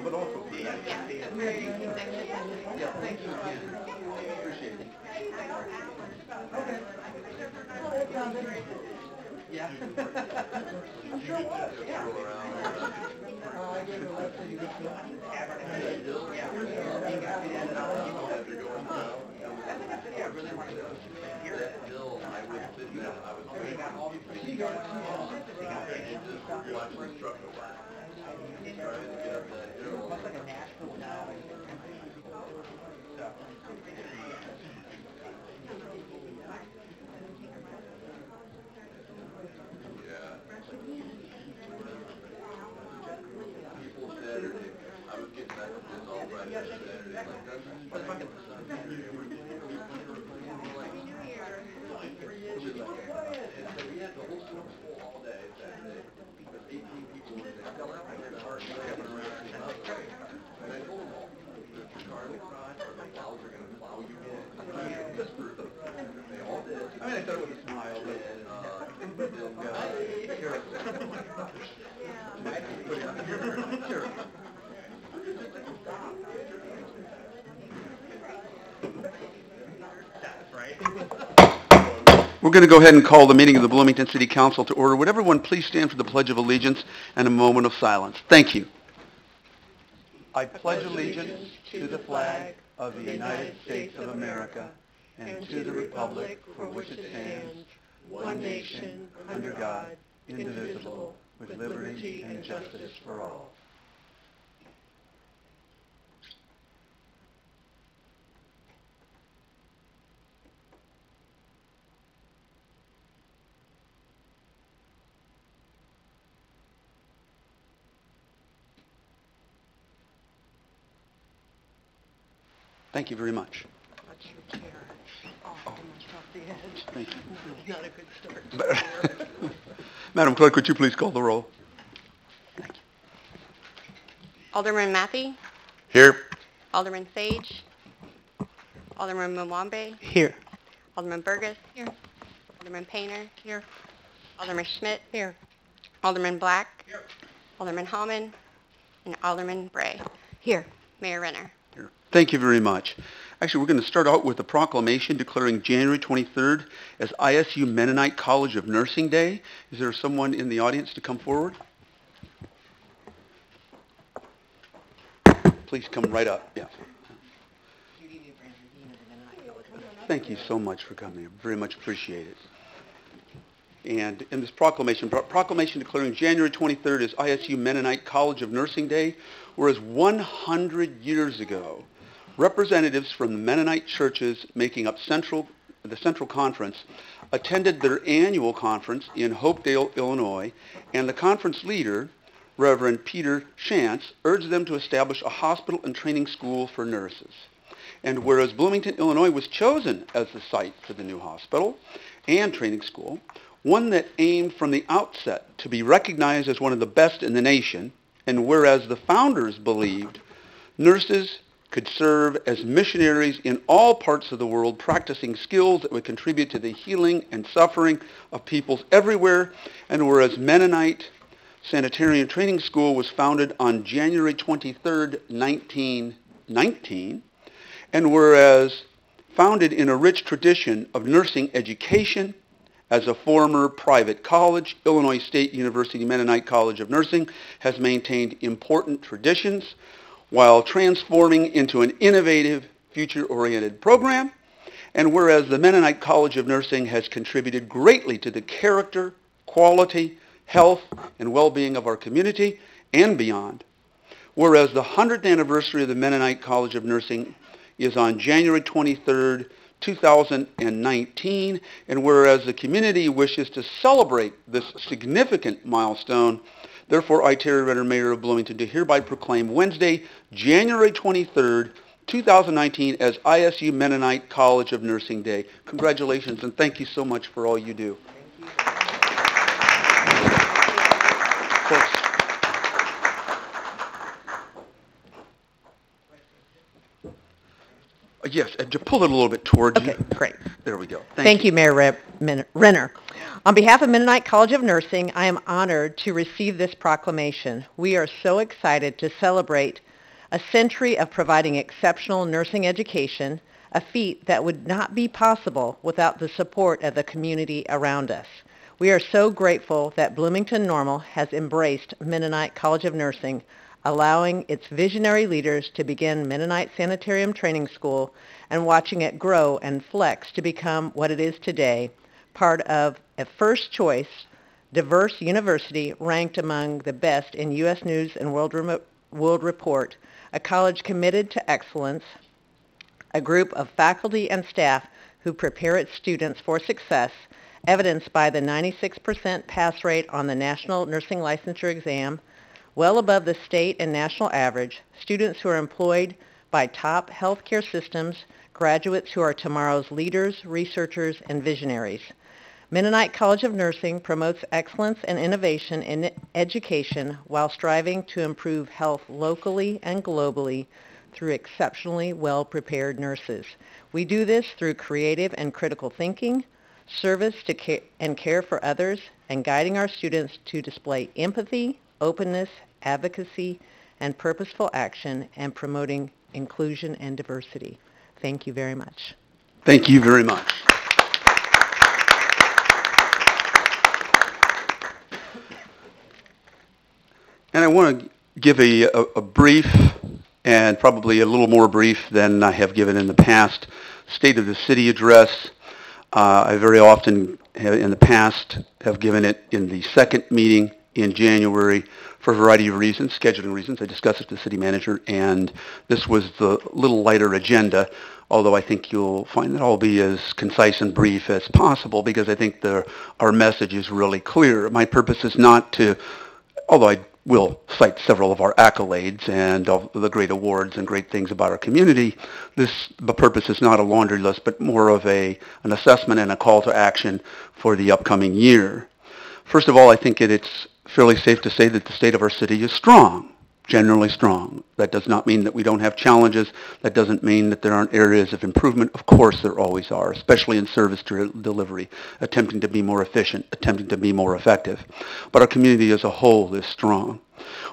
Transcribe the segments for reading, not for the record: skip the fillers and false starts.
But also, yeah, thank you again. Appreciate it. Okay. Yeah. I'm sure it was. Yeah. I gave it a left to I really wanted to hear that bill. I was sitting there. I was going to all these procedures. Almost like a Nashville now. I mean, I thought it was a smile, Sure. That's right. We're going to go ahead and call the meeting of the Bloomington City Council to order. Would everyone please stand for the Pledge of Allegiance and a moment of silence? Thank you. I pledge allegiance to the flag of the United States of America and to the republic for which it stands, one nation, under God, indivisible, with liberty and justice for all. Thank you very much. What's your chair? Oh, almost off the edge. Thank you. Not a good start. Madam Clerk, would you please call the roll? Alderman Matthey, Here. Alderman Sage, Alderman Mwambe, Here. Alderman Burgess, here. Alderman Painter, Here. Alderman Schmidt, Here. Alderman Black, here. Alderman Hallman, and Alderman Bray. Here. Mayor Renner. Here. Thank you very much. Actually, we're going to start out with a proclamation declaring January 23rd as ISU Mennonite College of Nursing Day. Is there someone in the audience to come forward? Please come right up. Yeah. Thank you so much for coming. I very much appreciate it. And in this proclamation declaring January 23rd as ISU Mennonite College of Nursing Day, whereas 100 years ago, representatives from the Mennonite churches making up the Central Conference attended their annual conference in Hopedale, Illinois, and the conference leader, Reverend Peter Shantz, urged them to establish a hospital and training school for nurses. And whereas Bloomington, Illinois was chosen as the site for the new hospital and training school, one that aimed from the outset to be recognized as one of the best in the nation, and whereas the founders believed nurses could serve as missionaries in all parts of the world, practicing skills that would contribute to the healing and suffering of peoples everywhere, and whereas Mennonite Sanitarian Training School was founded on January 23rd, 1919, and whereas founded in a rich tradition of nursing education, as a former private college, Illinois State University Mennonite College of Nursing has maintained important traditions while transforming into an innovative, future-oriented program. And whereas the Mennonite College of Nursing has contributed greatly to the character, quality, health, and well-being of our community and beyond. Whereas the 100th anniversary of the Mennonite College of Nursing is on January 23rd, 2019, and whereas the community wishes to celebrate this significant milestone, therefore I, Terry Renner, Mayor of Bloomington, do hereby proclaim Wednesday, January 23rd, 2019 as ISU Mennonite College of Nursing Day. Congratulations, and thank you so much for all you do. Folks. Yes, to pull it a little bit towards you. Okay, great. There we go. Thank you, Mayor Renner. On behalf of Mennonite College of Nursing, I am honored to receive this proclamation. We are so excited to celebrate a century of providing exceptional nursing education, a feat that would not be possible without the support of the community around us. We are so grateful that Bloomington Normal has embraced Mennonite College of Nursing, allowing its visionary leaders to begin Mennonite Sanitarium Training School and watching it grow and flex to become what it is today, part of a first-choice, diverse university ranked among the best in U.S. News and World Report, a college committed to excellence, a group of faculty and staff who prepare its students for success, evidenced by the 96% pass rate on the National Nursing Licensure Exam, well above the state and national average, students who are employed by top healthcare systems, graduates who are tomorrow's leaders, researchers, and visionaries. Mennonite College of Nursing promotes excellence and innovation in education while striving to improve health locally and globally through exceptionally well-prepared nurses. We do this through creative and critical thinking, service to and care for others, and guiding our students to display empathy, openness, advocacy, and purposeful action, and promoting inclusion and diversity. Thank you very much. Thank you very much. And I want to give a brief, and probably a little more brief than I have given in the past, State of the City address. I very often in the past have given it in the second meeting in January for a variety of reasons, scheduling reasons. I discussed it with the city manager, and this was the little lighter agenda, although I think you'll find that I'll be as concise and brief as possible because I think our message is really clear. My purpose is not to, although I will cite several of our accolades and of the great awards and great things about our community, the purpose is not a laundry list, but more of an assessment and a call to action for the upcoming year. First of all, I think it's fairly safe to say that the state of our city is strong, generally strong. That does not mean that we don't have challenges. That doesn't mean that there aren't areas of improvement. Of course there always are, especially in service delivery, attempting to be more efficient, attempting to be more effective. But our community as a whole is strong.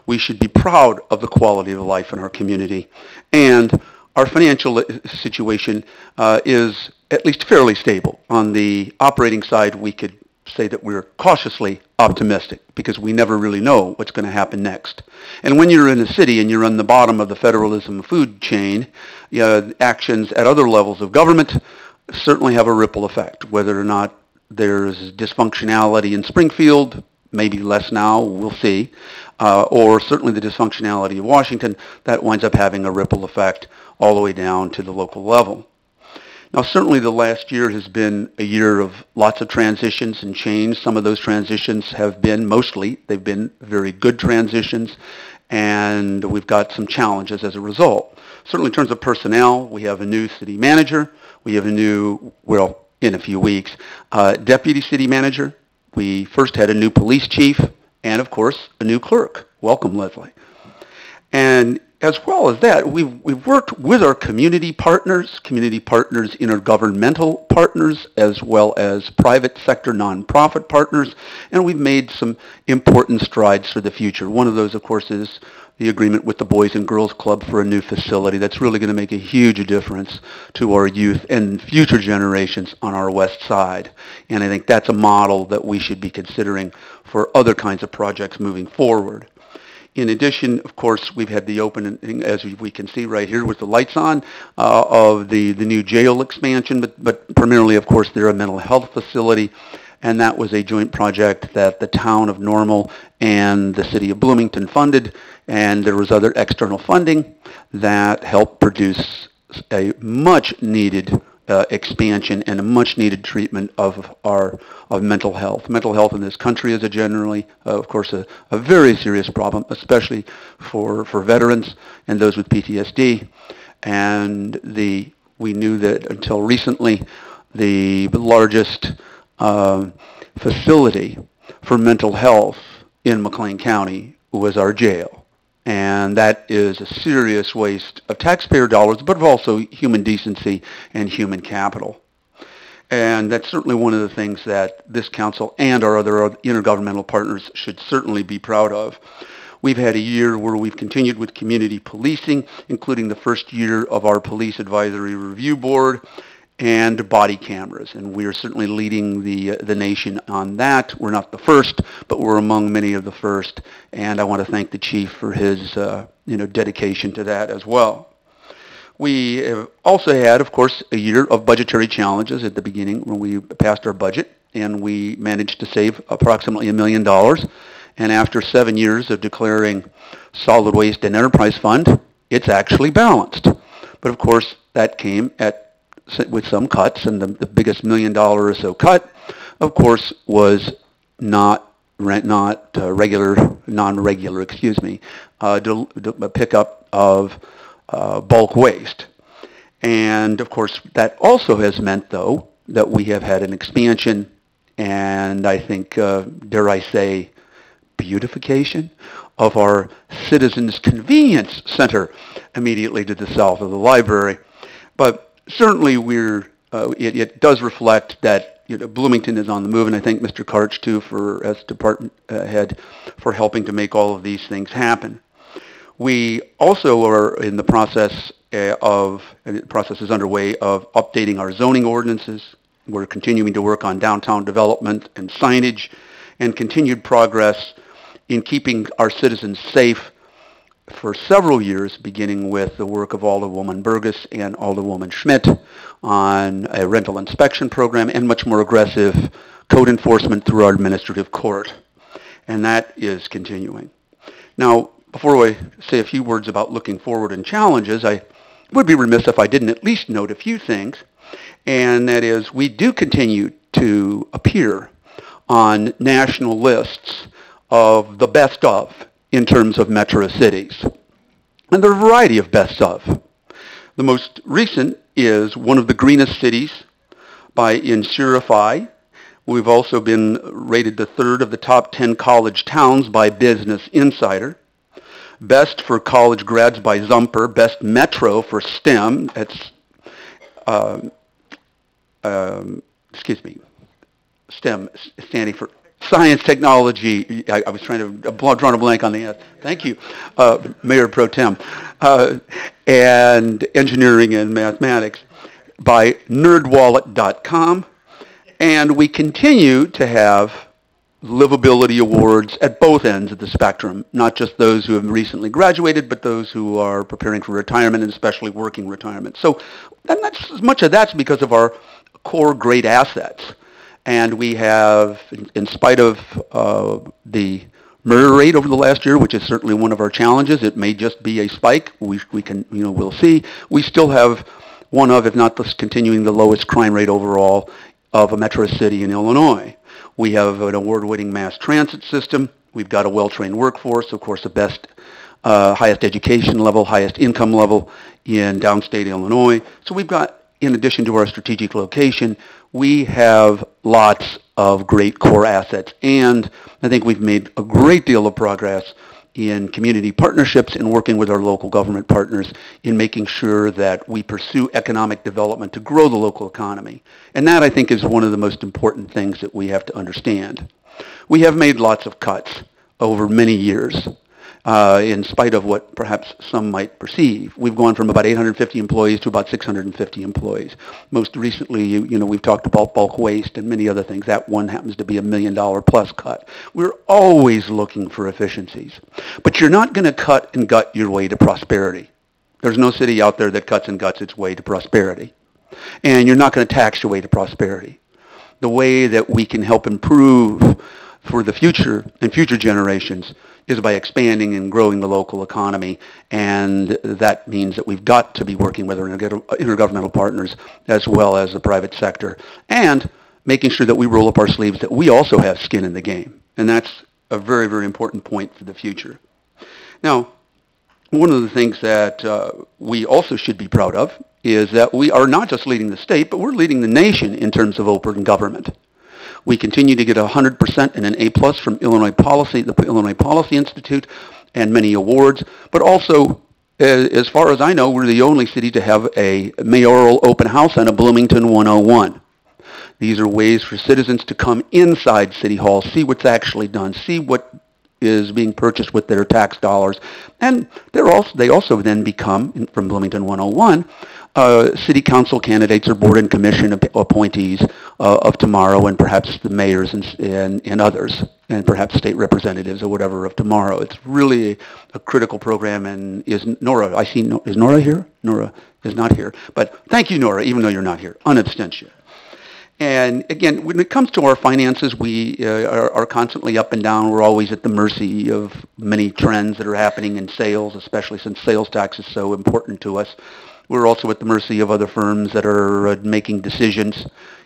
We should be proud of the quality of life in our community. And our financial situation is at least fairly stable. On the operating side, we could say that we're cautiously optimistic because we never really know what's going to happen next. And when you're in a city and you're on the bottom of the federalism food chain, actions at other levels of government certainly have a ripple effect. Whether or not there's dysfunctionality in Springfield, maybe less now, we'll see, or certainly the dysfunctionality of Washington, that winds up having a ripple effect all the way down to the local level. Now, certainly the last year has been a year of lots of transitions and change. Some of those transitions have been, they've been very good transitions, and we've got some challenges as a result. Certainly in terms of personnel, we have a new city manager. We have a new, well, in a few weeks, deputy city manager. We first had a new police chief, and of course, a new clerk. Welcome, Leslie. And as well as that, we've worked with our community partners, intergovernmental partners, as well as private sector nonprofit partners, and we've made some important strides for the future. One of those, of course, is the agreement with the Boys and Girls Club for a new facility that's really going to make a huge difference to our youth and future generations on our west side. And I think that's a model that we should be considering for other kinds of projects moving forward. In addition, of course, we've had the opening, as we can see right here with the lights on, of the new jail expansion, but primarily, of course, they're a mental health facility, and that was a joint project that the town of Normal and the city of Bloomington funded, and there was other external funding that helped produce a much-needed expansion and a much-needed treatment of mental health. Mental health in this country is generally, of course, a very serious problem, especially for veterans and those with PTSD. And we knew that until recently, the largest facility for mental health in McLean County was our jail. And that is a serious waste of taxpayer dollars, but of also human decency and human capital. And that's certainly one of the things that this council and our other intergovernmental partners should certainly be proud of. We've had a year where we've continued with community policing, including the first year of our Police Advisory Review Board and body cameras. And we are certainly leading the nation on that. We're not the first, but we're among many of the first. And I want to thank the chief for his dedication to that as well. We have also had, of course, a year of budgetary challenges at the beginning when we passed our budget, and we managed to save approximately $1 million. And after 7 years of declaring solid waste and enterprise fund, it's actually balanced. But of course, that came with some cuts, and the biggest $1 million or so cut, of course, was non-regular pickup of bulk waste. And of course, that also has meant, though, that we have had an expansion and I think, dare I say, beautification of our Citizens Convenience Center immediately to the south of the library. But certainly it does reflect that Bloomington is on the move, and I thank Mr. Karch, too, as department head, for helping to make all of these things happen. We also are in the process is underway of updating our zoning ordinances. We're continuing to work on downtown development and signage, and continued progress in keeping our citizens safe for several years, beginning with the work of Alderwoman Burgess and Alderwoman Schmidt on a rental inspection program and much more aggressive code enforcement through our administrative court. And that is continuing. Now, before I say a few words about looking forward and challenges, I would be remiss if I didn't at least note a few things, and that is we do continue to appear on national lists of the best of in terms of metro cities. And there are a variety of best of. The most recent is one of the greenest cities by Insurify. We've also been rated the third of the top 10 college towns by Business Insider. Best for college grads by Zumper. Best metro for STEM. That's, STEM standing for Science, Technology. I was trying to draw a blank on the end. Thank you, Mayor Pro Tem. And Engineering and Mathematics by nerdwallet.com. And we continue to have livability awards at both ends of the spectrum, not just those who have recently graduated, but those who are preparing for retirement, and especially working retirement. So, and that's, much of that's because of our core great assets. And we have, in spite of the murder rate over the last year, which is certainly one of our challenges, it may just be a spike. We can, we'll see. We still have one of, if not continuing, the lowest crime rate overall of a metro city in Illinois. We have an award-winning mass transit system. We've got a well-trained workforce, of course, the best, highest education level, highest income level in downstate Illinois. So we've got, in addition to our strategic location, we have lots of great core assets. And I think we've made a great deal of progress in community partnerships and working with our local government partners in making sure that we pursue economic development to grow the local economy. And that, I think, is one of the most important things that we have to understand. We have made lots of cuts over many years, in spite of what perhaps some might perceive. We've gone from about 850 employees to about 650 employees. Most recently, we've talked about bulk waste and many other things. That one happens to be $1 million plus cut. We're always looking for efficiencies. But you're not going to cut and gut your way to prosperity. There's no city out there that cuts and guts its way to prosperity. And you're not going to tax your way to prosperity. The way that we can help improve for the future and future generations is by expanding and growing the local economy, and that means that we've got to be working with our intergovernmental partners as well as the private sector, and making sure that we roll up our sleeves, that we also have skin in the game. And that's a very, very important point for the future. Now, one of the things that we also should be proud of is that we are not just leading the state, but we're leading the nation in terms of open government. We continue to get 100% and an A+ from Illinois Policy, the Illinois Policy Institute, and many awards, but also, as far as I know, we're the only city to have a mayoral open house and a Bloomington 101. These are ways for citizens to come inside City Hall, see what's actually done, see what is being purchased with their tax dollars. And they also then become, from Bloomington 101, city council candidates or board and commission appointees of tomorrow, and perhaps the mayors and others, and perhaps state representatives or whatever of tomorrow. It's really a critical program. And is Nora here? Nora is not here. But thank you, Nora, even though you're not here. Unabstention. And again, when it comes to our finances, we are constantly up and down. We're always at the mercy of many trends that are happening in sales, especially since sales tax is so important to us. We're also at the mercy of other firms that are making decisions.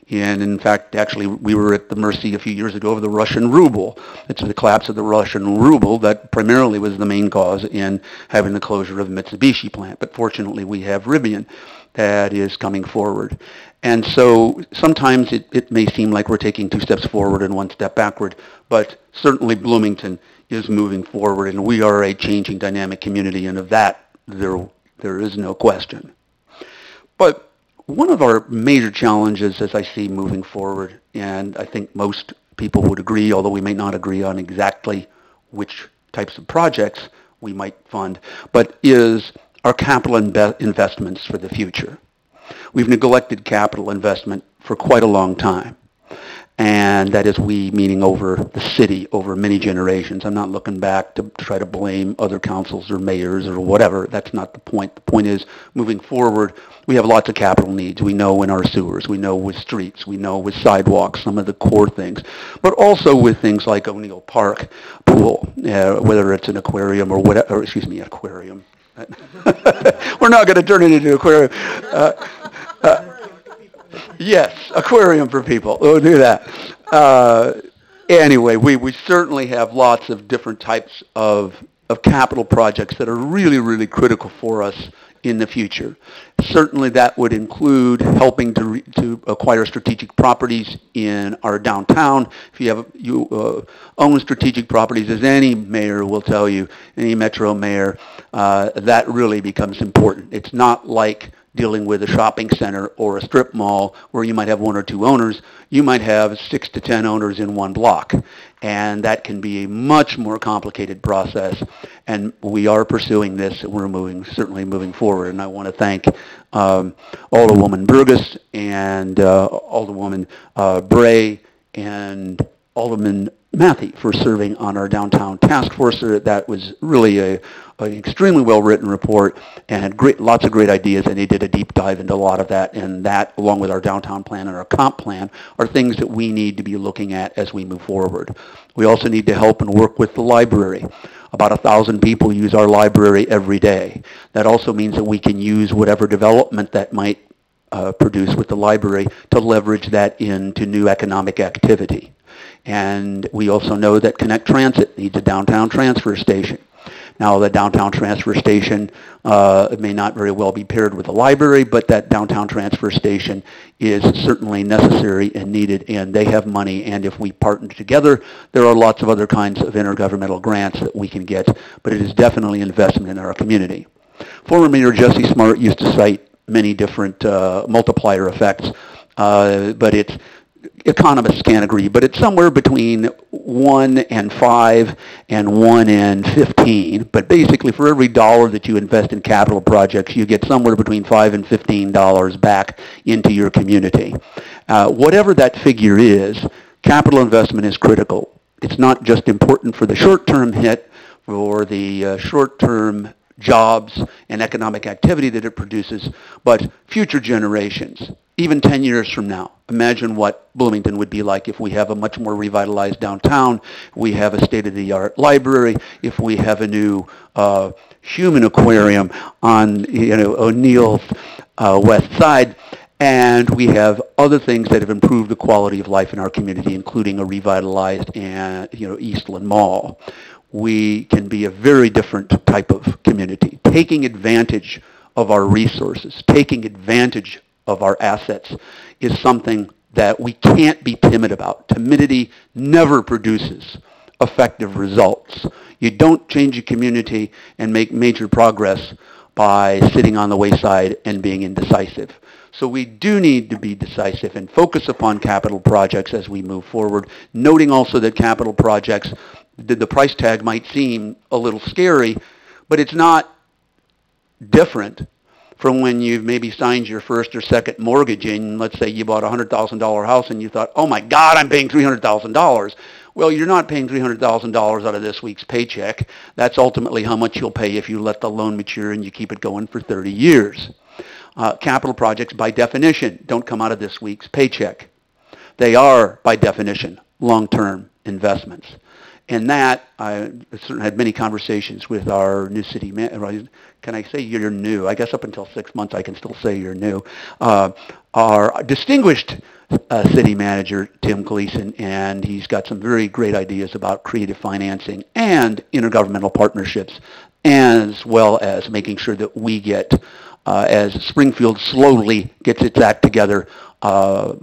And in fact, actually, we were at the mercy a few years ago of the Russian ruble. It's the collapse of the Russian ruble that primarily was the main cause in having the closure of the Mitsubishi plant. But fortunately, we have Rivian that is coming forward. And so sometimes it may seem like we're taking 2 steps forward and 1 step backward, but certainly Bloomington is moving forward, and we are a changing dynamic community, and of that there is no question. But one of our major challenges, as I see moving forward, and I think most people would agree, although we may not agree on exactly which types of projects we might fund, but is our capital investments for the future. We've neglected capital investment for quite a long time. And that is we, meaning over the city, over many generations. I'm not looking back to try to blame other councils or mayors or whatever. That's not the point. The point is, moving forward, we have lots of capital needs. We know in our sewers. We know with streets. We know with sidewalks, some of the core things. But also with things like O'Neill Park pool, whether it's an aquarium or whatever, aquarium. We're not going to turn it into an aquarium. Yes, aquarium for people. We'll do that. Anyway, we certainly have lots of different types of capital projects that are really, really critical for us in the future. Certainly that would include helping to acquire strategic properties in our downtown. If you own strategic properties, as any mayor will tell you, any metro mayor, that really becomes important. It's not like dealing with a shopping center or a strip mall where you might have 1 or 2 owners. You might have 6 to 10 owners in one block. And that can be a much more complicated process. And we are pursuing this, and we're certainly moving forward. And I want to thank Alderwoman Burgess and Alderwoman Bray and Alderman Matthey for serving on our downtown task force. That was really an extremely well-written report and had lots of great ideas, and they did a deep dive into a lot of that. And that, along with our downtown plan and our comp plan, are things that we need to be looking at as we move forward. We also need to help and work with the library. About 1,000 people use our library every day. That also means that we can use whatever development that might produce with the library to leverage that into new economic activity. And we also know that Connect Transit needs a downtown transfer station. Now, the downtown transfer station may not very well be paired with the library, but that downtown transfer station is certainly necessary and needed, and they have money. And if we partner together, there are lots of other kinds of intergovernmental grants that we can get, but it is definitely an investment in our community. Former Mayor Jesse Smart used to cite many different multiplier effects, but economists can't agree, but it's somewhere between 1 and 5 and 1 and 15. But basically, for every dollar that you invest in capital projects, you get somewhere between $5 and $15 back into your community. Whatever that figure is, capital investment is critical. It's not just important for the short-term hit, for the short-term jobs and economic activity that it produces, but future generations, even 10 years from now. Imagine what Bloomington would be like if we have a much more revitalized downtown, we have a state-of-the-art library, if we have a new human aquarium on O'Neill's west side, and we have other things that have improved the quality of life in our community, including a revitalized Eastland Mall. We can be a very different type of community, taking advantage of our resources, taking advantage of our assets is something that we can't be timid about. Timidity never produces effective results. You don't change a community and make major progress by sitting on the wayside and being indecisive. So we do need to be decisive and focus upon capital projects as we move forward, noting also that capital projects, the price tag might seem a little scary, but it's not different from when you've maybe signed your first or second mortgage and let's say you bought a $100,000 house and you thought, oh my God, I'm paying $300,000. Well, you're not paying $300,000 out of this week's paycheck. That's ultimately how much you'll pay if you let the loan mature and you keep it going for 30 years. Capital projects, by definition, don't come out of this week's paycheck. They are, by definition, long-term investments. And that, I certainly had many conversations with our new city manager. Can I say you're new? I guess up until 6 months I can still say you're new. Our distinguished city manager, Tim Gleason, and he's got some very great ideas about creative financing and intergovernmental partnerships, as well as making sure that we get, as Springfield slowly gets its act together,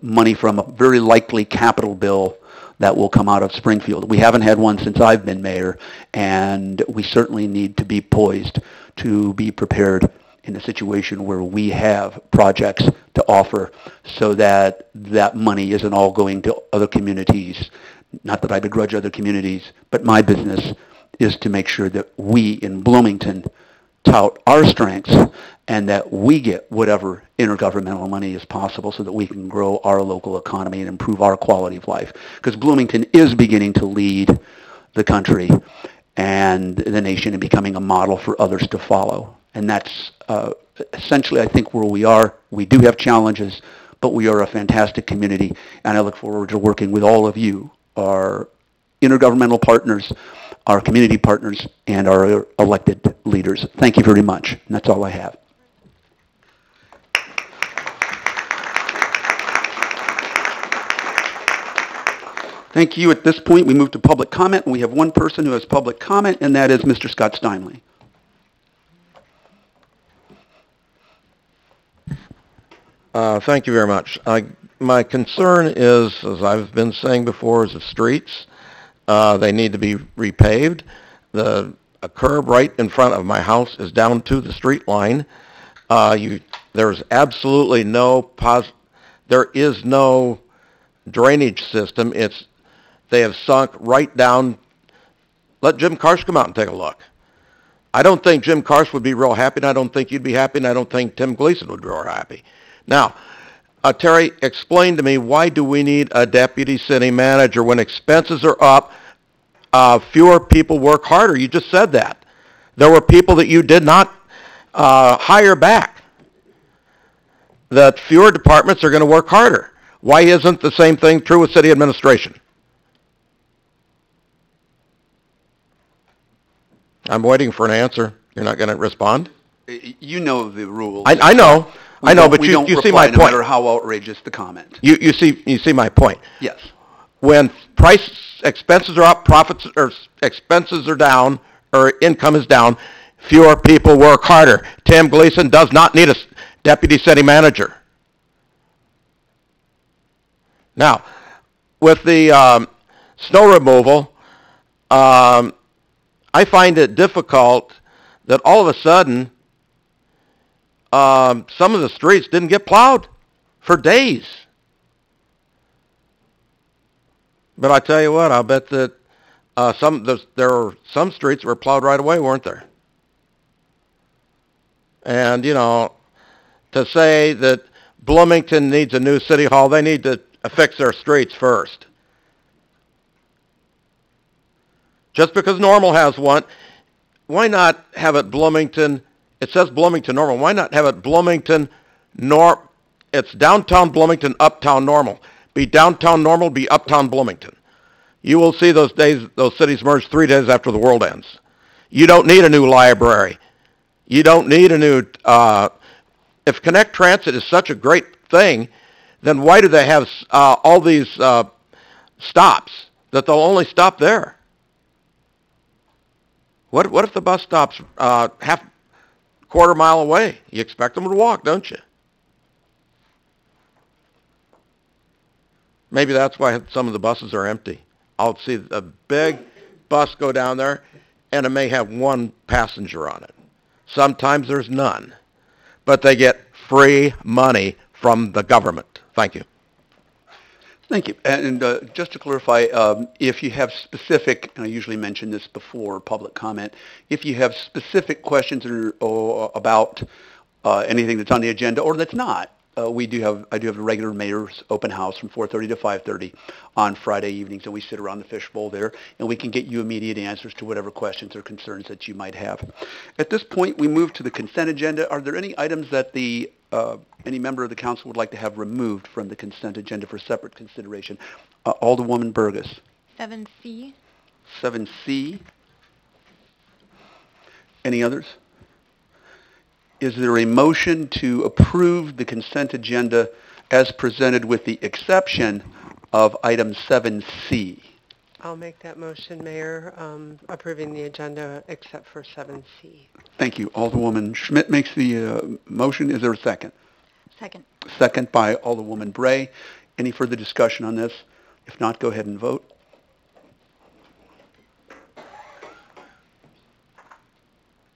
money from a very likely capital bill that will come out of Springfield. We haven't had one since I've been mayor, and we certainly need to be poised to be prepared in a situation where we have projects to offer so that that money isn't all going to other communities. Not that I begrudge other communities, but my business is to make sure that we in Bloomington tout our strengths and that we get whatever intergovernmental money is possible so that we can grow our local economy and improve our quality of life. Because Bloomington is beginning to lead the country and the nation in becoming a model for others to follow. And that's essentially, I think, where we are. We do have challenges, but we are a fantastic community, and I look forward to working with all of you, our intergovernmental partners, our community partners, and our elected leaders. Thank you very much, and that's all I have. Thank you. At this point, we move to public comment, and we have one person who has public comment, and that is Mr. Scott Steinley. Thank you very much. My concern is, as I've been saying before, is the streets. They need to be repaved. A curb right in front of my house is down to the street line. There's absolutely there is no drainage system. They have sunk right down. Let Jim Karsh come out and take a look. I don't think Jim Karsh would be real happy, and I don't think you'd be happy, and I don't think Tim Gleason would be real happy. Now, Terry, explain to me, why do we need a deputy city manager when expenses are up? Fewer people work harder. You just said that. There were people that you did not hire back. That fewer departments are going to work harder. Why isn't the same thing true with city administration? I'm waiting for an answer. You're not going to respond? You know the rules. I know. But you see my point. No matter how outrageous the comment. You see my point. Yes. When expenses are up, expenses are down, or income is down, fewer people work harder. Tim Gleason does not need a deputy city manager. Now, with the snow removal, I find it difficult that all of a sudden some of the streets didn't get plowed for days. But I tell you what, I'll bet that there were some streets that were plowed right away, weren't there? And, to say that Bloomington needs a new city hall, they need to fix their streets first. Just because Normal has one, why not have it Bloomington? It says Bloomington Normal. Why not have it Bloomington It's downtown Bloomington, uptown Normal. Be downtown Normal, be uptown Bloomington. You will see those cities merge 3 days after the world ends. You don't need a new library. You don't need a new, if Connect Transit is such a great thing, then why do they have all these stops that they'll only stop there? What if the bus stops quarter mile away? You expect them to walk, don't you? Maybe that's why some of the buses are empty. I'll see a big bus go down there, and it may have one passenger on it. Sometimes there's none. But they get free money from the government. Thank you. Thank you. And just to clarify, if you have specific, and I usually mention this before public comment, if you have specific questions or about anything that's on the agenda or that's not, I do have a regular mayor's open house from 4:30 to 5:30 on Friday evenings, and we sit around the fishbowl there, and we can get you immediate answers to whatever questions or concerns that you might have. At this point, we move to the consent agenda. Are there any items that any member of the council would like to have removed from the consent agenda for separate consideration? Alderwoman Burgess. 7C. 7C. Any others? Is there a motion to approve the consent agenda as presented with the exception of item 7C? I'll make that motion, Mayor, approving the agenda except for 7C. Thank you. Alderwoman Schmidt makes the motion. Is there a second? Second. Second by Alderwoman Bray. Any further discussion on this? If not, go ahead and vote.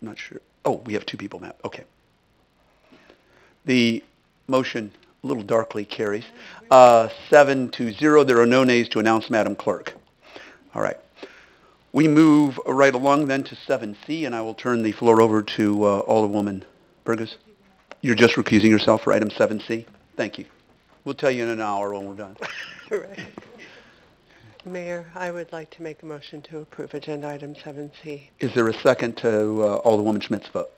Not sure. Oh, we have two people now. Okay. The motion a little darkly carries. 7-0. There are no nays to announce, Madam Clerk. All right. We move right along then to 7C, and I will turn the floor over to Alderwoman Burgess. You're just recusing yourself for item 7C? Thank you. We'll tell you in an hour when we're done. Right. Mayor, I would like to make a motion to approve agenda item 7C. Is there a second to Alderwoman Schmidt's vote?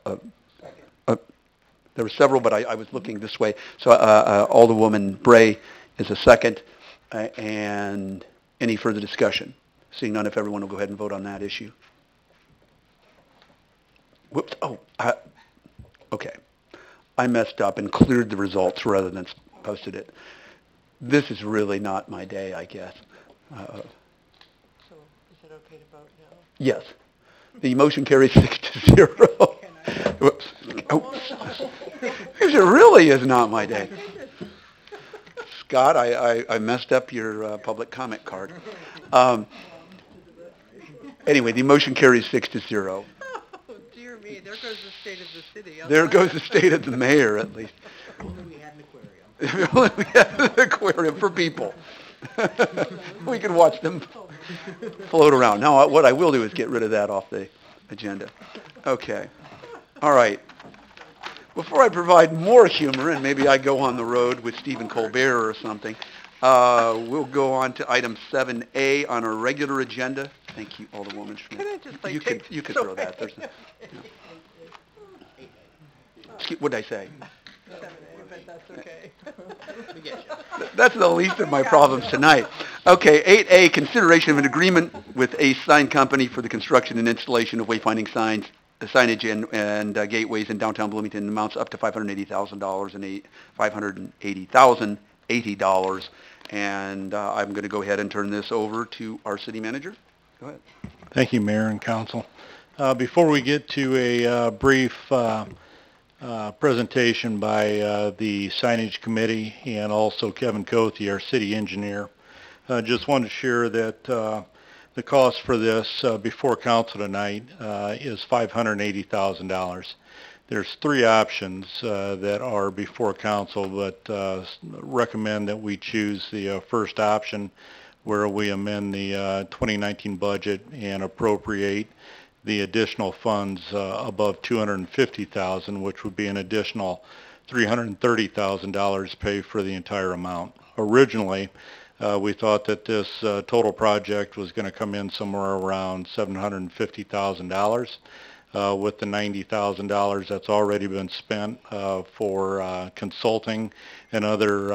There were several, but I was looking this way. So Alderwoman Bray is a second. And any further discussion? Seeing none, if everyone will go ahead and vote on that issue. Whoops. Oh, okay. I messed up and cleared the results rather than posted it. This is really not my day, I guess. So is it okay to vote now? Yes. The motion carries 6-0. Whoops. Oh. It really is not my day. Scott, I messed up your public comment card. Anyway, the motion carries 6-0. Oh, dear me. There goes the state of the city. There goes the state of the mayor, at least. We had an aquarium. If only we had an aquarium for people. We can watch them float around. Now, what I will do is get rid of that off the agenda. Okay. All right. Before I provide more humor, and maybe I go on the road with Stephen Colbert or something, we'll go on to item 7A on our regular agenda. Thank you, Alderwoman Schmidt. Can I just, like, You could throw that. There's what did I say? 7A, but that's okay. We get you. That's the least of my problems tonight. Okay, 8A, consideration of an agreement with a sign company for the construction and installation of wayfinding signs, signage and gateways in downtown Bloomington. Amounts up to $580,000 and $580,080. And I'm going to go ahead and turn this over to our city manager. Go ahead. Thank you, Mayor and Council. Before we get to a brief presentation by the signage committee and also Kevin Cothey, our city engineer, just wanted to share that the cost for this before council tonight is $580,000. There's three options that are before council, but recommend that we choose the first option, where we amend the 2019 budget and appropriate the additional funds above $250,000, which would be an additional $330,000 paid for the entire amount. Originally, we thought that this total project was going to come in somewhere around $750,000. With the $90,000 that's already been spent for consulting and other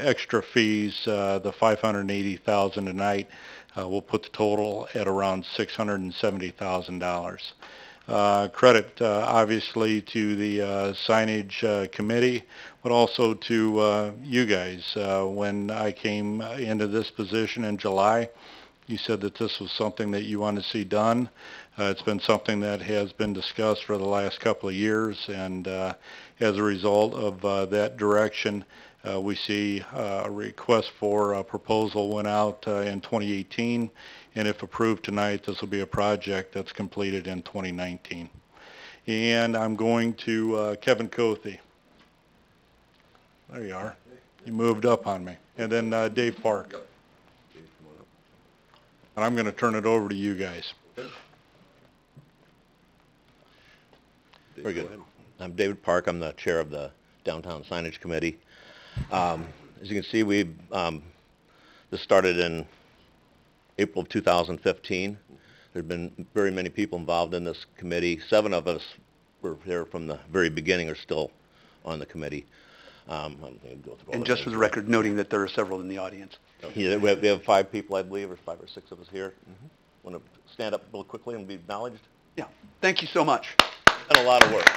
extra fees, the $580,000 tonight will put the total at around $670,000. Credit obviously to the signage committee, but also to you guys. When I came into this position in July, you said that this was something that you want to see done. It's been something that has been discussed for the last couple of years, and as a result of that direction, We see a request for a proposal went out in 2018, and if approved tonight, this will be a project that's completed in 2019. And I'm going to Kevin Cothe. There you are. You moved up on me. And then Dave Park. And I'm going to turn it over to you guys. Very good. I'm David Park. I'm the chair of the Downtown Signage Committee. As you can see, this started in April of 2015. There have been very many people involved in this committee. 7 of us were there from the very beginning, are still on the committee. I'm going to go through all And of just those. for the record, noting that there are several in the audience. Yeah, we have 5 people, I believe, or 5 or 6 of us here. Want to stand up real quickly and be acknowledged? Yeah. Thank you so much. Done a lot of work.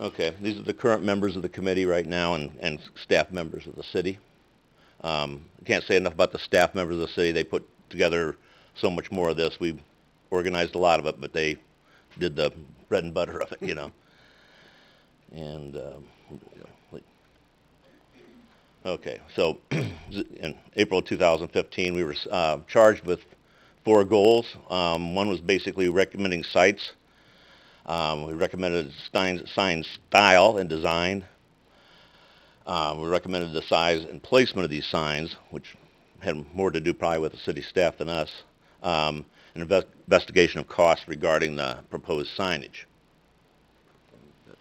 Okay, these are the current members of the committee right now and staff members of the city. I can't say enough about the staff members of the city. They put together so much more of this. We organized a lot of it, but they did the bread and butter of it, you know. And, okay, so in April of 2015, we were charged with 4 goals. One was basically recommending sites. We recommended sign style and design. We recommended the size and placement of these signs, which had more to do probably with the city staff than us. An investigation of costs regarding the proposed signage.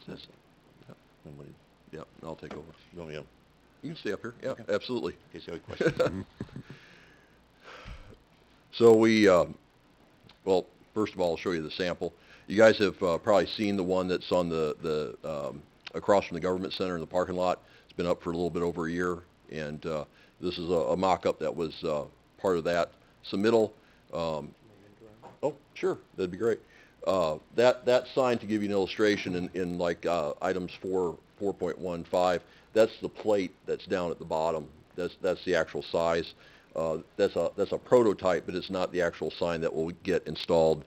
That's Yep, I'll take over. You want me to, You can stay up here. Yeah, absolutely. in case you have any questions? So we, well, first of all, I'll show you the sample. You guys have probably seen the one that's on the across from the government center in the parking lot. It's been up for a little bit over a year, and this is a mock-up that was part of that submittal. Oh, sure, that'd be great. That sign, to give you an illustration, in like items 4.15, that's the plate that's down at the bottom. That's the actual size. That's a prototype, but it's not the actual sign that will get installed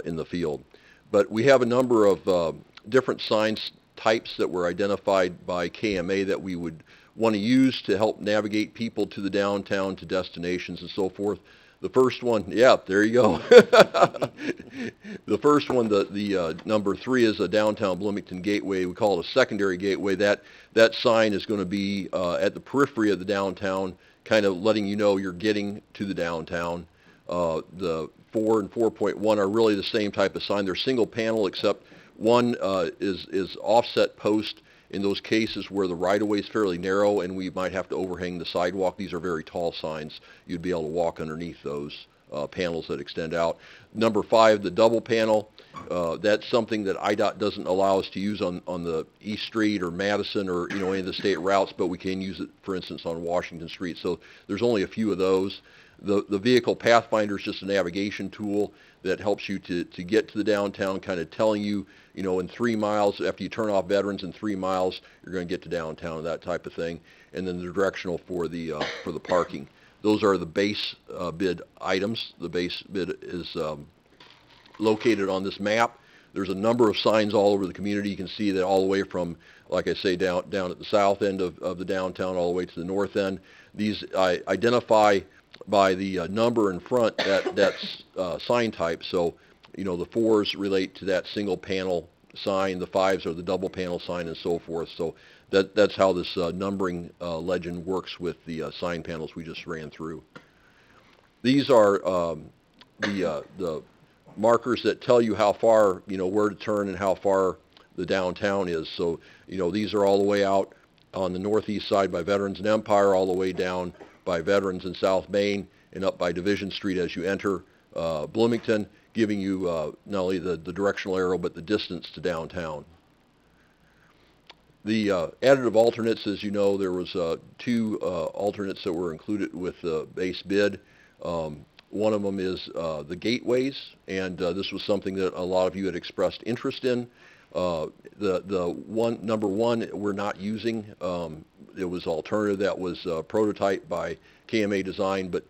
in the field. But we have a number of different signs types that were identified by KMA that we would want to use to help navigate people to the downtown, to destinations and so forth. The first one, yeah, there you go. The first one, the number 3 is a downtown Bloomington gateway. We call it a secondary gateway. That sign is going to be at the periphery of the downtown, kind of letting you know you're getting to the downtown. The 4 and 4.1 are really the same type of sign. They're single panel, except one is offset post in those cases where the right-of-way is fairly narrow and we might have to overhang the sidewalk. These are very tall signs. You'd be able to walk underneath those panels that extend out. Number 5, the double panel, that's something that IDOT doesn't allow us to use on the East Street or Madison or any of the state routes, but we can use it, for instance, on Washington Street. So there's only a few of those. The vehicle pathfinder is just a navigation tool that helps you to get to the downtown, kind of telling you, in 3 miles, after you turn off Veterans, in 3 miles, you're going to get to downtown, that type of thing. And then the directional for the parking. Those are the base bid items. The base bid is located on this map. There's a number of signs all over the community. You can see that all the way from, like I say, down at the south end of the downtown all the way to the north end. These identify by the number in front that's sign type. So, the 4s relate to that single panel sign, the 5s are the double panel sign, and so forth. So that's how this numbering legend works with the sign panels we just ran through. These are the markers that tell you how far, where to turn and how far the downtown is. So, these are all the way out on the northeast side by Veterans and Empire, all the way down by Veterans and South Main, and up by Division Street as you enter Bloomington, giving you not only the directional arrow, but the distance to downtown. The additive alternates, as you know, there was 2 alternates that were included with the base bid. One of them is the gateways, and this was something that a lot of you had expressed interest in. Number 1 we're not using. It was alternative that was prototyped by KMA Design, but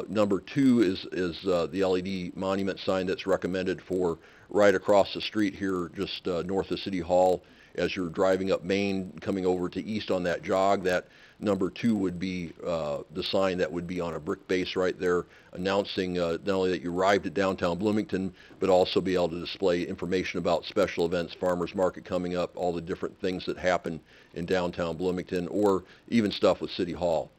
Number 2 is the LED monument sign that's recommended for right across the street here, just north of City Hall. As you're driving up Main, coming over to east on that jog, that number 2 would be the sign that would be on a brick base right there, announcing not only that you arrived at downtown Bloomington, but also be able to display information about special events, farmers market coming up, all the different things that happen in downtown Bloomington, or even stuff with City Hall.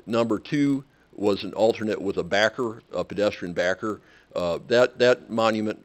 Number 2 was an alternate with a backer, a pedestrian backer. That monument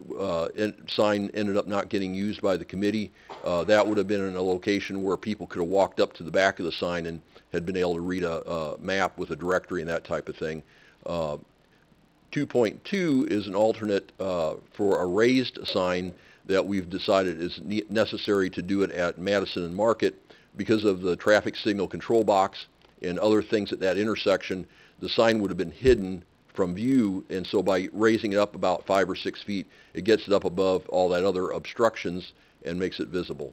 sign ended up not getting used by the committee. That would have been in a location where people could have walked up to the back of the sign and had been able to read a map with a directory and that type of thing. 2.2 is an alternate for a raised sign that we've decided is necessary to do it at Madison and Market because of the traffic signal control box and other things at that intersection. The sign would have been hidden from view, and so by raising it up about 5 or 6 feet, it gets it up above all that other obstructions and makes it visible.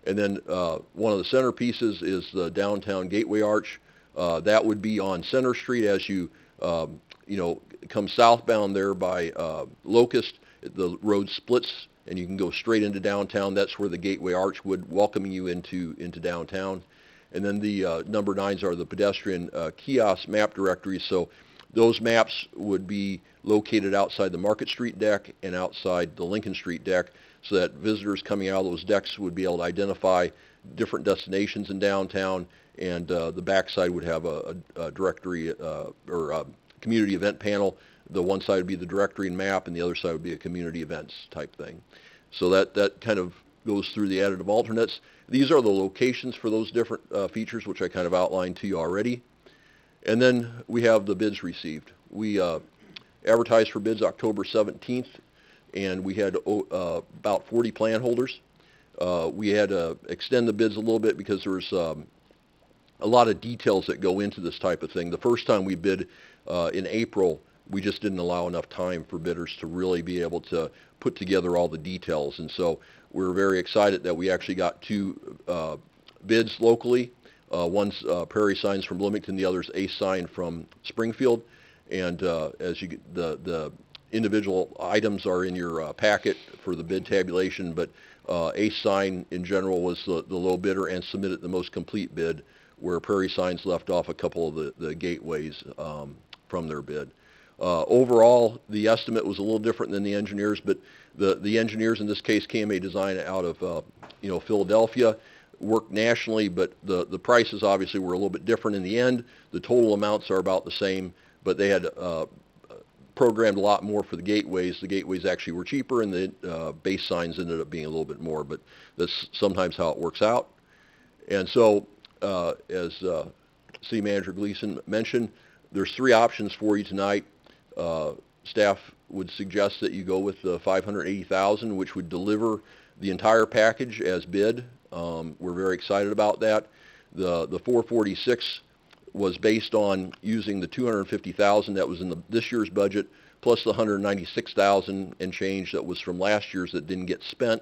And then one of the centerpieces is the downtown gateway arch. That would be on Center Street as you come southbound there by Locust. The road splits and you can go straight into downtown. That's where the gateway arch would welcome you into downtown. And then the number 9s are the pedestrian kiosk map directories. So those maps would be located outside the Market Street deck and outside the Lincoln Street deck, so that visitors coming out of those decks would be able to identify different destinations in downtown, and the backside would have a directory or a community event panel. The one side would be the directory and map, and the other side would be a community events type thing. So that kind of goes through the additive alternates. These are the locations for those different features, which I kind of outlined to you already. And then we have the bids received. We advertised for bids October 17th, and we had about 40 plan holders. We had to extend the bids a little bit because there's a lot of details that go into this type of thing. The first time we bid in April, we just didn't allow enough time for bidders to really be able to put together all the details. And so we're very excited that we actually got 2 bids locally. One's Prairie Signs from Bloomington, the other's Ace Sign from Springfield. And as you get the individual items are in your packet for the bid tabulation, but Ace Sign in general was the low bidder and submitted the most complete bid, where Prairie Signs left off a couple of the gateways from their bid. Overall, the estimate was a little different than the engineers, but the engineers in this case, KMA Design out of Philadelphia, worked nationally, but the prices obviously were a little bit different in the end. The total amounts are about the same, but they had programmed a lot more for the gateways. The gateways actually were cheaper, and the base signs ended up being a little bit more, but that's sometimes how it works out. And so, as City Manager Gleason mentioned, there's 3 options for you tonight. Staff would suggest that you go with the $580,000, which would deliver the entire package as bid. We're very excited about that. The $446 was based on using the $250,000 that was in this year's budget, plus the $196,000 and change that was from last year's that didn't get spent.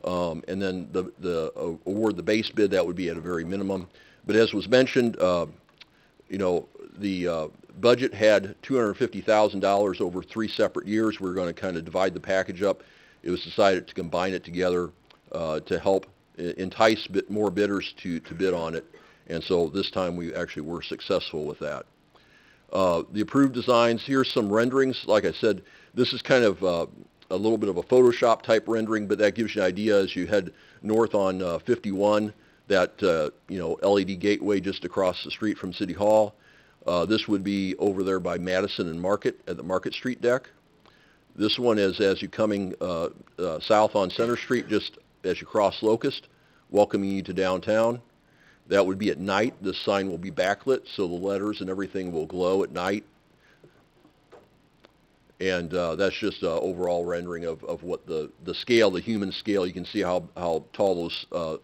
And then the award, the base bid, that would be at a very minimum. But as was mentioned, the budget had $250,000 over 3 separate years. We're going to kind of divide the package up. It was decided to combine it together to help entice more bidders to bid on it. And so this time we actually were successful with that. The approved designs, here's some renderings. Like I said, this is kind of a little bit of a Photoshop type rendering, but that gives you an idea as you head north on 51, that LED gateway just across the street from City Hall. This would be over there by Madison and Market at the Market Street deck. This one is as you're coming south on Center Street, just as you cross Locust, welcoming you to downtown. That would be at night. This sign will be backlit, so the letters and everything will glow at night. And that's just an overall rendering of what the scale, the human scale. You can see how tall those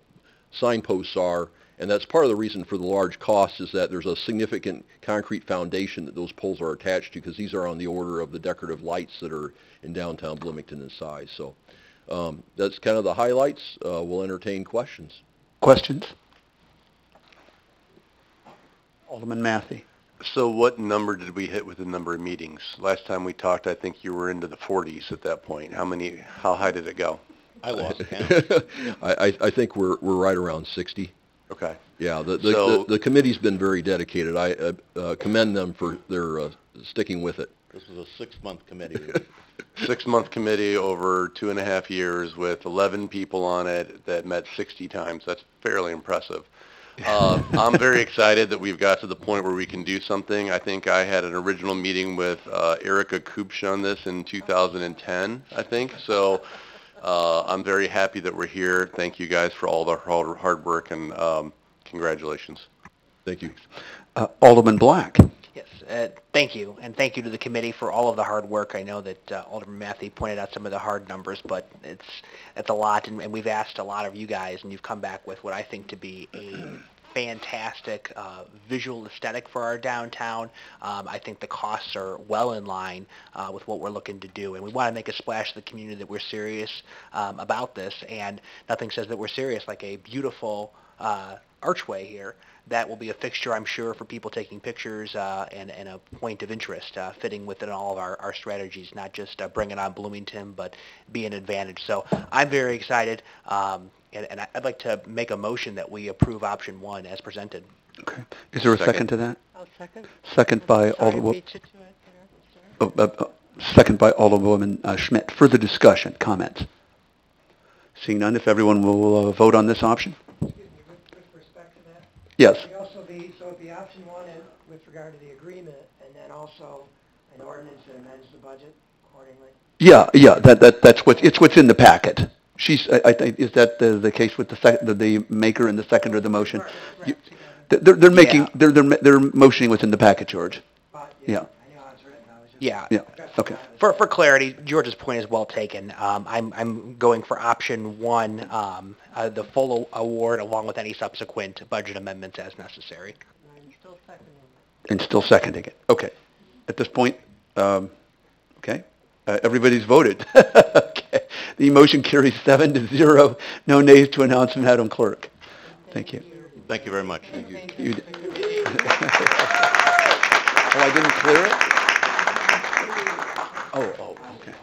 signposts are. And that's part of the reason for the large cost, is that there's a significant concrete foundation that those poles are attached to, because these are on the order of the decorative lights that are in downtown Bloomington in size. So that's kind of the highlights. We'll entertain questions. Questions? Alderman Mathey. So what number did we hit with the number of meetings? Last time we talked, I think you were into the 40s at that point. How high did it go? I lost count. I think we're right around 60. Okay. Yeah, So- the committee's been very dedicated. I commend them for their sticking with it. This was a 6-month committee. 6-month committee over 2.5 years with 11 people on it that met 60 times. That's fairly impressive. I'm very excited that we've got to the point where we can do something. I think I had an original meeting with Erica Kupsch on this in 2010, I think. So I'm very happy that we're here. Thank you guys for all the hard work, and congratulations. Thank you. Alderman Black. Yes, thank you, and thank you to the committee for all of the hard work. I know that Alderman Matthey pointed out some of the hard numbers, but it's a lot, and we've asked a lot of you guys, and you've come back with what I think to be a fantastic visual aesthetic for our downtown. I think the costs are well in line with what we're looking to do, and we want to make a splash to the community that we're serious about this, and nothing says that we're serious like a beautiful archway here that will be a fixture, I'm sure, for people taking pictures and a point of interest fitting within all of our strategies, not just bringing on Bloomington, but be an advantage. So I'm very excited, and I'd like to make a motion that we approve option 1 as presented. Okay. Is there a second to that? I'll second. Second by Sorry, Alderwoman. beat you to it there. Sorry. Second by Alderwoman Schmidt. Further discussion, comments? Seeing none, if everyone will vote on this option? With respect to that? Yes. So it'd be option 1 with regard to the agreement, and then also an ordinance that amends the budget accordingly? Yeah, that's what's in the packet. I think, is that the case with the maker and the seconder of the motion? Right. They're making, they're motioning what's in the packet, George. Yeah. I know how it's written, I was just... Yeah. Yeah, okay. For clarity, George's point is well taken. I'm going for option 1, the full award along with any subsequent budget amendments as necessary. I'm still seconding. And still seconding it. Okay. At this point, okay, everybody's voted. Okay. The motion carries 7-0. No nays to announce, Madam Clerk. Thank you. Thank you very much. Oh, I didn't clear it? Oh, okay.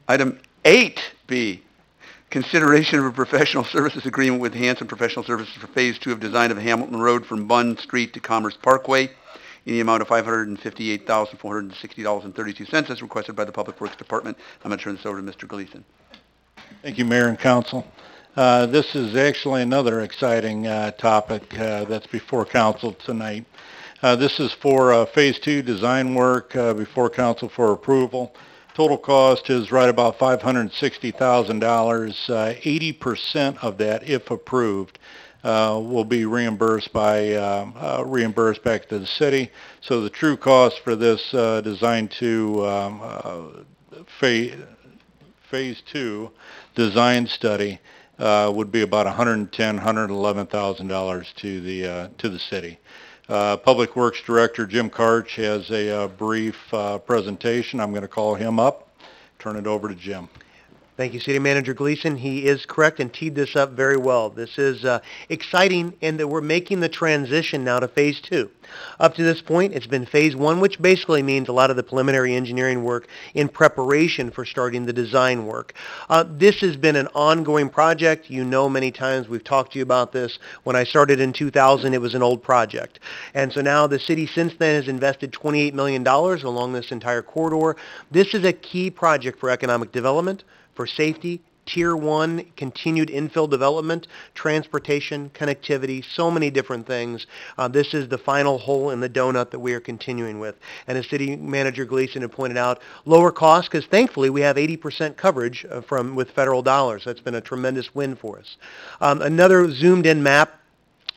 Item 8B, consideration of a professional services agreement with Hanson Professional Services for Phase 2 of design of Hamilton Road from Bunn Street to Commerce Parkway in the amount of $558,460.32 as requested by the Public Works Department. I'm going to turn this over to Mr. Gleason. Thank you, Mayor and Council. This is actually another exciting topic that's before Council tonight. This is for Phase 2 design work before Council for approval. Total cost is right about $560,000. 80% of that, if approved, will be reimbursed back to the city. So the true cost for this design to Phase 2 design study would be about $111,000 to the city. Public Works Director Jim Karch has a brief presentation. I'm going to call him up. Turn it over to Jim. Thank you, City Manager Gleason. He is correct and teed this up very well. This is exciting in that we're making the transition now to Phase 2. Up to this point, it's been Phase 1, which basically means a lot of the preliminary engineering work in preparation for starting the design work. This has been an ongoing project. You know, many times we've talked to you about this. When I started in 2000, it was an old project. And so now the city since then has invested $28 million along this entire corridor. This is a key project for economic development, for safety, Tier 1, continued infill development, transportation, connectivity, so many different things. This is the final hole in the donut that we are continuing with. And as City Manager Gleason had pointed out, lower cost because thankfully we have 80% coverage with federal dollars. That's been a tremendous win for us. Another zoomed in map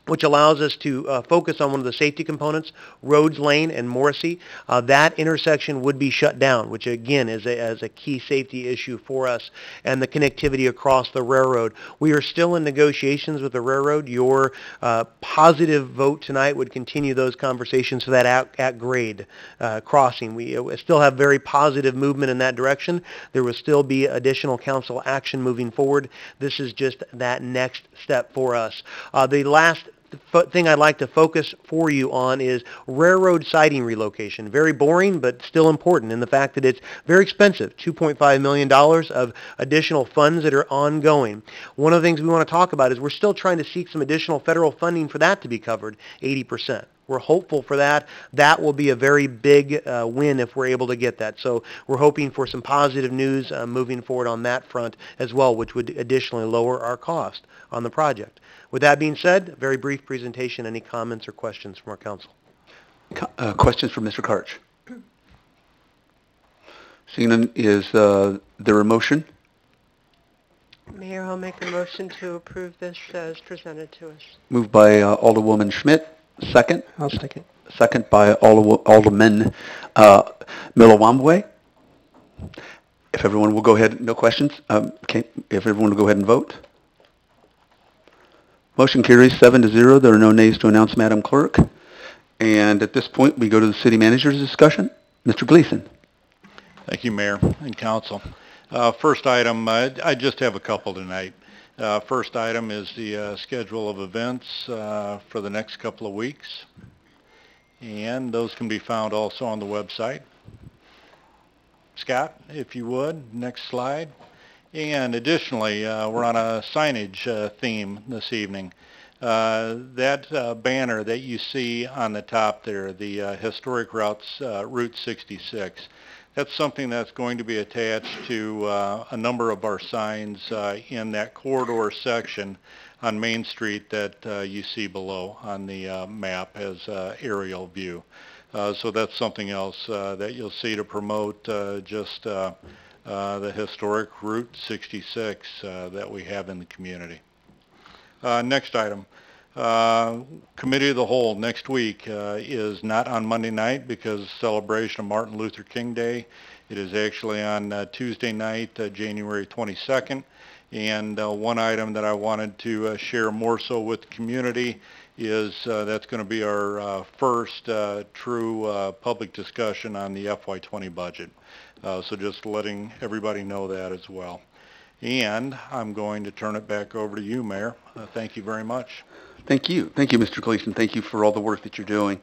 which allows us to focus on one of the safety components, Rhodes Lane and Morrissey. That intersection would be shut down, which again is a key safety issue for us, and the connectivity across the railroad. We are still in negotiations with the railroad. Your positive vote tonight would continue those conversations for that at-grade crossing. We still have very positive movement in that direction. There will still be additional council action moving forward. This is just that next step for us. The last thing I'd like to focus for you on is railroad siding relocation. Very boring, but still important in the fact that it's very expensive, $2.5 million of additional funds that are ongoing. One of the things we want to talk about is we're still trying to seek some additional federal funding for that to be covered, 80%. We're hopeful for that. That will be a very big win if we're able to get that. So we're hoping for some positive news moving forward on that front as well, which would additionally lower our cost on the project. With that being said, very brief presentation. Any comments or questions from our council? Questions for Mr. Karch? Seeing none, is there a motion? Mayor, I'll make a motion to approve this as presented to us. Moved by Alderwoman Schmidt. Second? I'll second. Second by Alderman Milawambwe. If everyone will go ahead, no questions? Okay, if everyone will go ahead and vote. Motion carries 7-0. There are no nays to announce, Madam Clerk. And at this point, we go to the city manager's discussion. Mr. Gleason. Thank you, Mayor and Council. First item, I just have a couple tonight. First item is the schedule of events for the next couple of weeks. And those can be found also on the website. Scott, if you would, next slide. And additionally, we're on a signage theme this evening. That banner that you see on the top there, the historic routes, Route 66, that's something that's going to be attached to a number of our signs in that corridor section on Main Street that you see below on the map as aerial view. So that's something else that you'll see to promote just the historic Route 66 that we have in the community. Next item. Committee of the Whole next week is not on Monday night because celebration of Martin Luther King Day. It is actually on Tuesday night, January 22nd. And one item that I wanted to share more so with the community is that's going to be our first true public discussion on the FY20 budget. So just letting everybody know that as well. And I'm going to turn it back over to you, Mayor. Thank you very much. Thank you. Thank you, Mr. Gleason. Thank you for all the work that you're doing.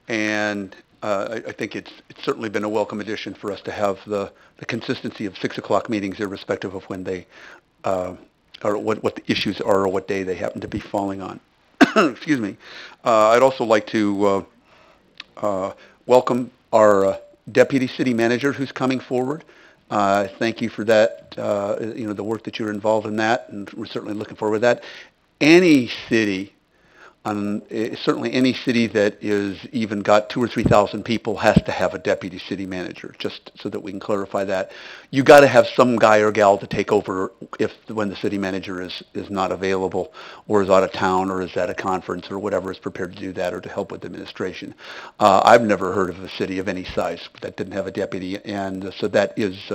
And I think it's certainly been a welcome addition for us to have the consistency of 6 o'clock meetings irrespective of when they, or what the issues are or what day they happen to be falling on. Excuse me. I'd also like to welcome our Deputy City Manager who's coming forward. Thank you for that, the work that you're involved in that, and we're certainly looking forward to that. Any city, certainly any city that is even got 2,000 or 3,000 people has to have a deputy city manager, just so that we can clarify that. You got to have some guy or gal to take over when the city manager is not available or is out of town or is at a conference or whatever, is prepared to do that or to help with administration. I've never heard of a city of any size that didn't have a deputy, and so that is,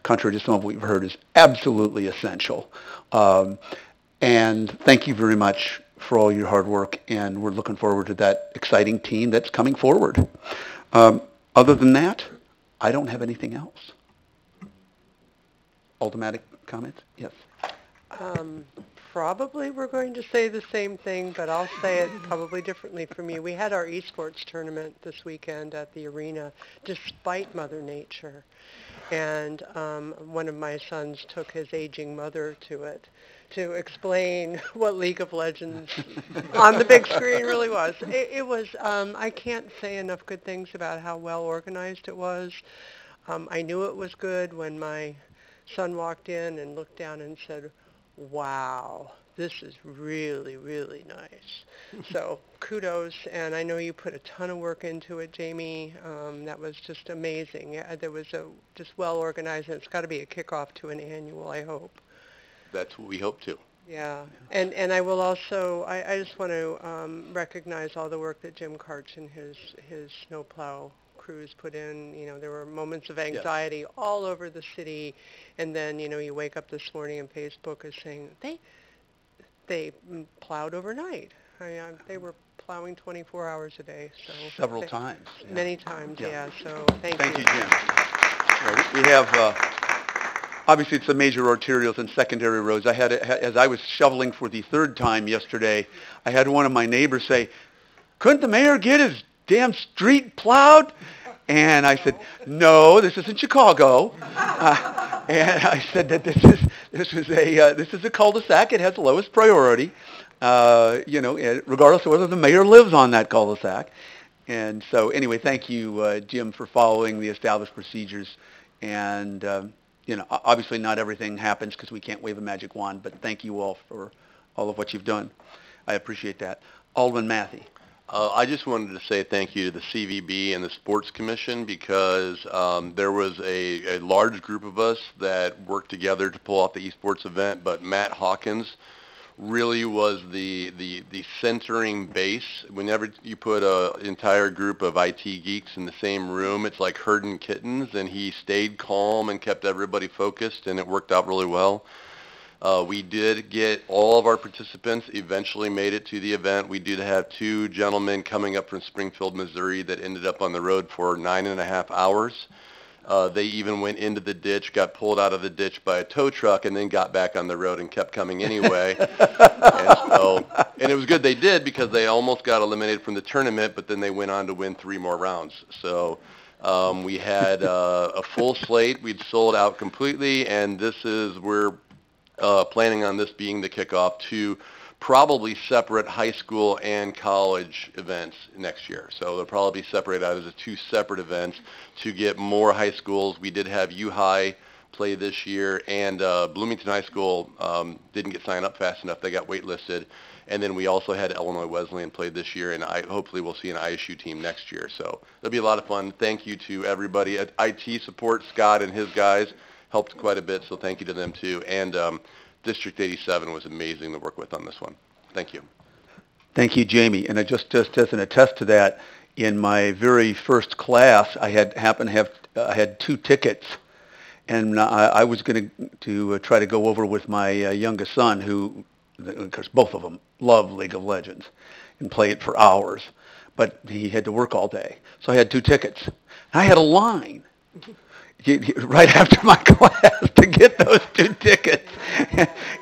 contrary to some of what we've heard, is absolutely essential. And thank you very much for all your hard work, and we're looking forward to that exciting team that's coming forward. Other than that, I don't have anything else. Automatic comments? Yes. Probably we're going to say the same thing, but I'll say it probably differently from you. We had our esports tournament this weekend at the arena, despite Mother Nature. And one of my sons took his aging mother to it to explain what League of Legends on the big screen really was. It was, I can't say enough good things about how well organized it was. I knew it was good when my son walked in and looked down and said, wow, this is really, really nice. So kudos, and I know you put a ton of work into it, Jamie. That was just amazing. There was just well organized, and it's got to be a kickoff to an annual, I hope. That's what we hope to. Yeah, and I will also, I just want to recognize all the work that Jim Karch and his snowplow crews put in. You know, there were moments of anxiety all over the city, and then, you know, you wake up this morning and Facebook is saying they plowed overnight. They were plowing 24 hours a day. So Several times. Yeah. Many times, yeah. So thank you, Jim. Yeah, we have, obviously it's the major arterials and secondary roads. I had, as I was shoveling for the third time yesterday, I had one of my neighbors say, couldn't the mayor get his damn street plowed? And I said, no, this isn't Chicago. And I said that this is a cul-de-sac. It has the lowest priority, you know, regardless of whether the mayor lives on that cul-de-sac. And so anyway, thank you, Jim, for following the established procedures. And, you know, obviously not everything happens because we can't wave a magic wand, but thank you all for all of what you've done. I appreciate that. Alderman Matthey. I just wanted to say thank you to the CVB and the Sports Commission because there was a large group of us that worked together to pull off the esports event, but Matt Hawkins really was the centering base. Whenever you put an entire group of IT geeks in the same room, it's like herding kittens, and he stayed calm and kept everybody focused, and it worked out really well. We did get all of our participants eventually made it to the event. We did have two gentlemen coming up from Springfield, Missouri that ended up on the road for 9.5 hours. They even went into the ditch, got pulled out of the ditch by a tow truck, and then got back on the road and kept coming anyway. And it was good they did because they almost got eliminated from the tournament, but then they went on to win 3 more rounds. So we had a full slate. We'd sold out completely, and we're planning on this being the kickoff to probably separate high school and college events next year. So they'll probably be separated out as 2 separate events to get more high schools. We did have U-High play this year, and Bloomington High School didn't get signed up fast enough. They got waitlisted. And then we also had Illinois Wesleyan play this year, and hopefully we'll see an ISU team next year. So it'll be a lot of fun. Thank you to everybody at IT Support. Scott and his guys helped quite a bit, so thank you to them too. And District 87 was amazing to work with on this one. Thank you. Thank you, Jamie. And I just as an attest to that, in my very first class, I had 2 tickets, and I was going to try to go over with my youngest son, who, because both of them love League of Legends and play it for hours, but he had to work all day. So I had 2 tickets. I had a line right after my class to get those 2 tickets.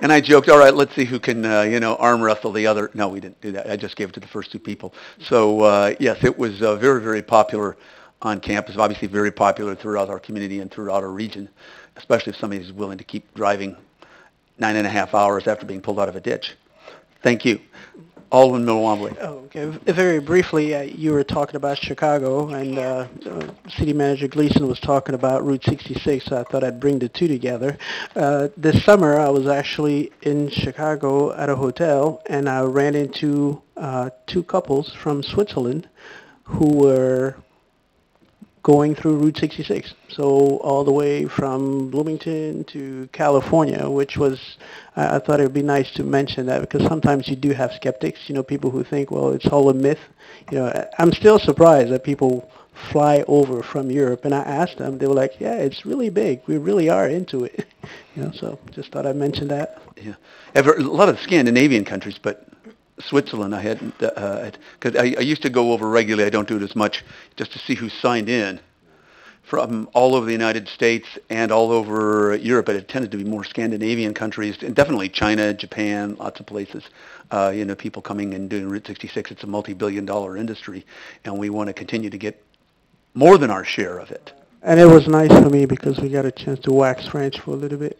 And I joked, all right, let's see who can, arm wrestle the other. No, we didn't do that. I just gave it to the first 2 people. So, yes, it was very, very popular on campus, obviously very popular throughout our community and throughout our region, especially if somebody's willing to keep driving 9.5 hours after being pulled out of a ditch. Thank you. Alderman Milwaukee. Okay. Very briefly, you were talking about Chicago, and City Manager Gleason was talking about Route 66, so I thought I'd bring the 2 together. This summer, I was actually in Chicago at a hotel, and I ran into 2 couples from Switzerland who were going through Route 66, so all the way from Bloomington to California, which was, I thought it would be nice to mention that because sometimes you do have skeptics, people who think, well, it's all a myth. I'm still surprised that people fly over from Europe, and I asked them, they were like, yeah, it's really big. We really are into it. So just thought I'd mention that. Yeah, a lot of Scandinavian countries, but Switzerland, I hadn't, because I used to go over regularly. I don't do it as much, just to see who signed in from all over the United States and all over Europe. But it tended to be more Scandinavian countries, and definitely China, Japan, lots of places. People coming and doing Route 66. It's a multi-billion-dollar industry, and we want to continue to get more than our share of it. And it was nice for me because we got a chance to wax French for a little bit.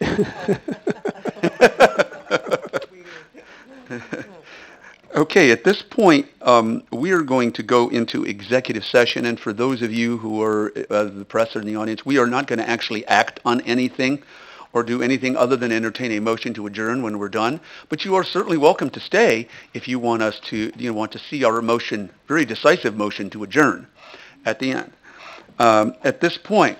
Okay, at this point, we are going to go into executive session, and for those of you who are the press or in the audience, we are not going to actually act on anything or do anything other than entertain a motion to adjourn when we're done. But you are certainly welcome to stay if you want us to, want to see our motion, very decisive motion to adjourn at the end. At this point,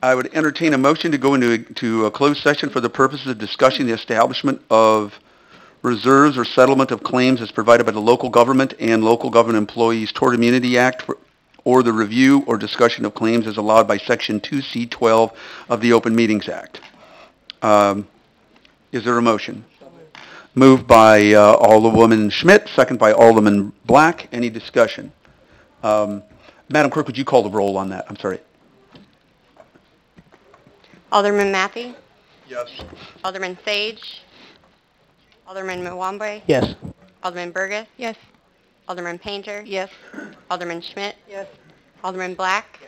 I would entertain a motion to go into a closed session for the purposes of discussing the establishment of reserves or settlement of claims as provided by the Local Government and Local Government Employees Tort Immunity Act, or the review or discussion of claims as allowed by Section 2C12 of the Open Meetings Act. Is there a motion? Moved by Alderwoman Schmidt, second by Alderman Black. Any discussion? Madam Clerk, would you call the roll on that? I'm sorry. Alderman Mathey, Yes. Alderman Sage, Alderman Mwambe, Yes. Alderman Burgess, Yes. Alderman Painter, Yes. Alderman Schmidt, Yes. Alderman Black,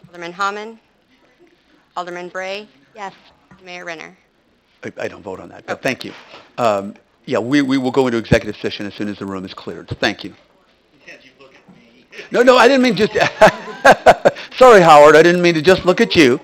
Alderman Hammond, Alderman Bray, Yes. Mayor Renner. I don't vote on that, but thank you. Yeah, we will go into executive session as soon as the room is cleared. Thank you. No, I didn't mean just... Sorry, Howard, I didn't mean to just look at you.